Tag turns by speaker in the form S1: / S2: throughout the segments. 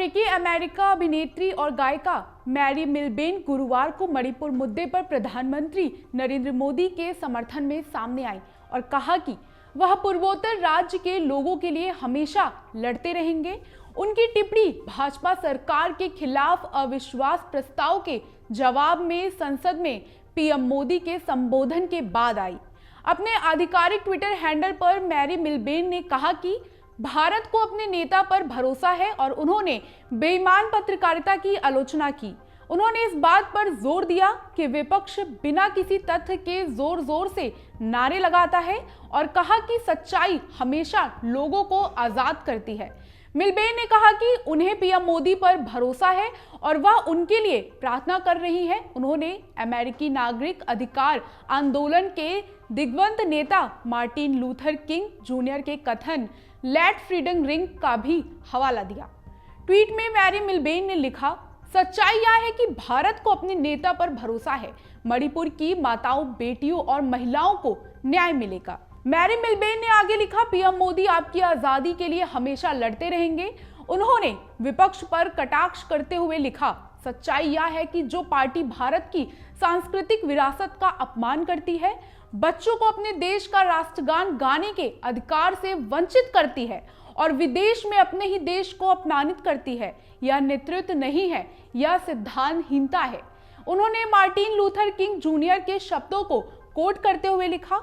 S1: अफ्रीकी अमेरिका अभिनेत्री और गायिका मैरी मिलबेन गुरुवार को मणिपुर मुद्दे पर प्रधानमंत्री नरेंद्र मोदी के समर्थन में सामने आई और कहा कि वह पूर्वोत्तर राज्य के लोगों के लिए हमेशा लड़ते रहेंगे। उनकी टिप्पणी भाजपा सरकार के खिलाफ अविश्वास प्रस्ताव के जवाब में संसद में पीएम मोदी के संबोधन के बाद आई। अपने आधिकारिक ट्विटर हैंडल पर मैरी मिलबेन ने कहा कि भारत को अपने नेता पर भरोसा है और उन्होंने बेईमान पत्रकारिता की आलोचना की। उन्होंने इस बात पर जोर दिया कि विपक्ष बिना किसी तथ्य के जोर से नारे लगाता है और कहा कि सच्चाई हमेशा लोगों को आजाद करती है। मिलबेन ने कहा कि उन्हें पीएम मोदी पर भरोसा है और वह उनके लिए प्रार्थना कर रही है। उन्होंने अमेरिकी नागरिक अधिकार आंदोलन के दिग्गज नेता मार्टिन लूथर किंग जूनियर के कथन लेट फ्रीडम रिंग का भी हवाला दिया। ट्वीट में मैरी मिलबेन ने लिखा, सच्चाई यह है कि भारत को अपने नेता पर भरोसा है। मणिपुर की माताओं, बेटियों और महिलाओं को न्याय मिलेगा। मैरी मिलबेन ने आगे लिखा, पीएम मोदी आपकी आजादी के लिए हमेशा लड़ते रहेंगे। उन्होंने विपक्ष पर कटाक्ष करते हुए लिखा, सच्चाई यह है कि जो पार्टी भारत की सांस्कृतिक विरासत का अपमान करती है, बच्चों को अपने देश का राष्ट्रगान गाने के अधिकार से वंचित करती है और विदेश में अपने ही देश को अपमानित करती है, यह नेतृत्व नहीं है, यह सिद्धांतहीनता है। उन्होंने मार्टिन लूथर किंग जूनियर के शब्दों को कोट करते हुए लिखा,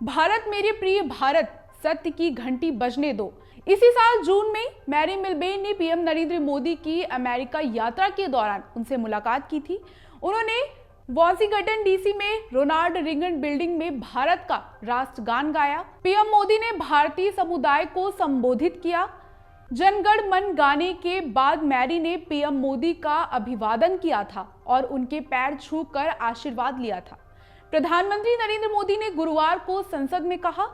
S1: भारत मेरे प्रिय भारत, सत्य की घंटी बजने दो। इसी साल जून में मैरी मिलबेन ने पीएम नरेंद्र मोदी की अमेरिका यात्रा के दौरान उनसे मुलाकात की थी। उन्होंने वॉशिंगटन डीसी में रोनाल्ड रीगन बिल्डिंग में भारत का राष्ट्रगान गाया। पीएम मोदी ने भारतीय समुदाय को संबोधित किया। जनगण मन गाने के बाद मैरी ने पीएम मोदी का अभिवादन किया था और उनके पैर छूकर आशीर्वाद लिया था। प्रधानमंत्री नरेंद्र मोदी ने गुरुवार को संसद में कहा,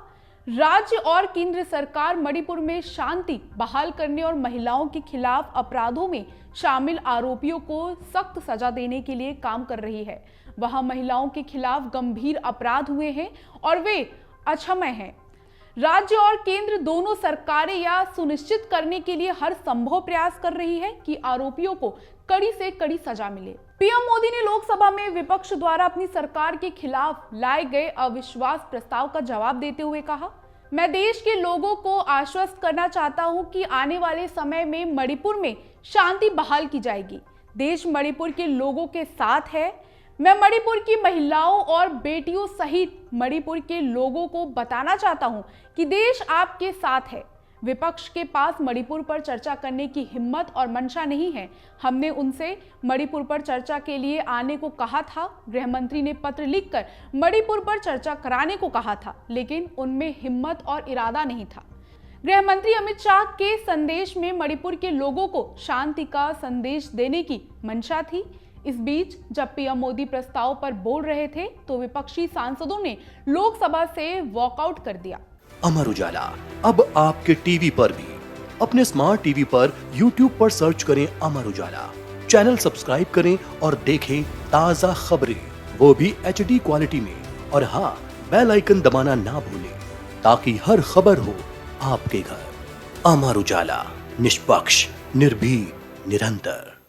S1: राज्य और केंद्र सरकार मणिपुर में शांति बहाल करने और महिलाओं के खिलाफ अपराधों में शामिल आरोपियों को सख्त सजा देने के लिए काम कर रही है। वहां महिलाओं के खिलाफ गंभीर अपराध हुए हैं और वे अक्षम्य हैं। राज्य और केंद्र दोनों सरकारें यह सुनिश्चित करने के लिए हर संभव प्रयास कर रही है कि आरोपियों को कड़ी से कड़ी सजा मिले। पीएम मोदी ने लोकसभा में विपक्ष द्वारा अपनी सरकार के खिलाफ लाए गए अविश्वास प्रस्ताव का जवाब देते हुए कहा, मैं देश के लोगों को आश्वस्त करना चाहता हूं कि आने वाले समय में मणिपुर में शांति बहाल की जाएगी। देश मणिपुर के लोगों के साथ है। मैं मणिपुर की महिलाओं और बेटियों सहित मणिपुर के लोगों को बताना चाहता हूं कि देश आपके साथ है। विपक्ष के पास मणिपुर पर चर्चा करने की हिम्मत और मंशा नहीं है। हमने उनसे मणिपुर पर चर्चा के लिए आने को कहा था। गृह मंत्री ने पत्र लिखकर मणिपुर पर चर्चा कराने को कहा था, लेकिन उनमें हिम्मत और इरादा नहीं था। गृह मंत्री अमित शाह के संदेश में मणिपुर के लोगों को शांति का संदेश देने की मंशा थी। इस बीच जब पीएम मोदी प्रस्ताव पर बोल रहे थे तो विपक्षी सांसदों ने लोकसभा से वॉकआउट कर दिया।
S2: अमर उजाला अब आपके टीवी पर भी। अपने स्मार्ट टीवी पर YouTube पर सर्च करें अमर उजाला, चैनल सब्सक्राइब करें और देखें ताजा खबरें, वो भी HD क्वालिटी में। और हाँ, बेल आइकन दबाना ना भूलें ताकि हर खबर हो आपके घर। अमर उजाला, निष्पक्ष, निर्भीक, निरंतर।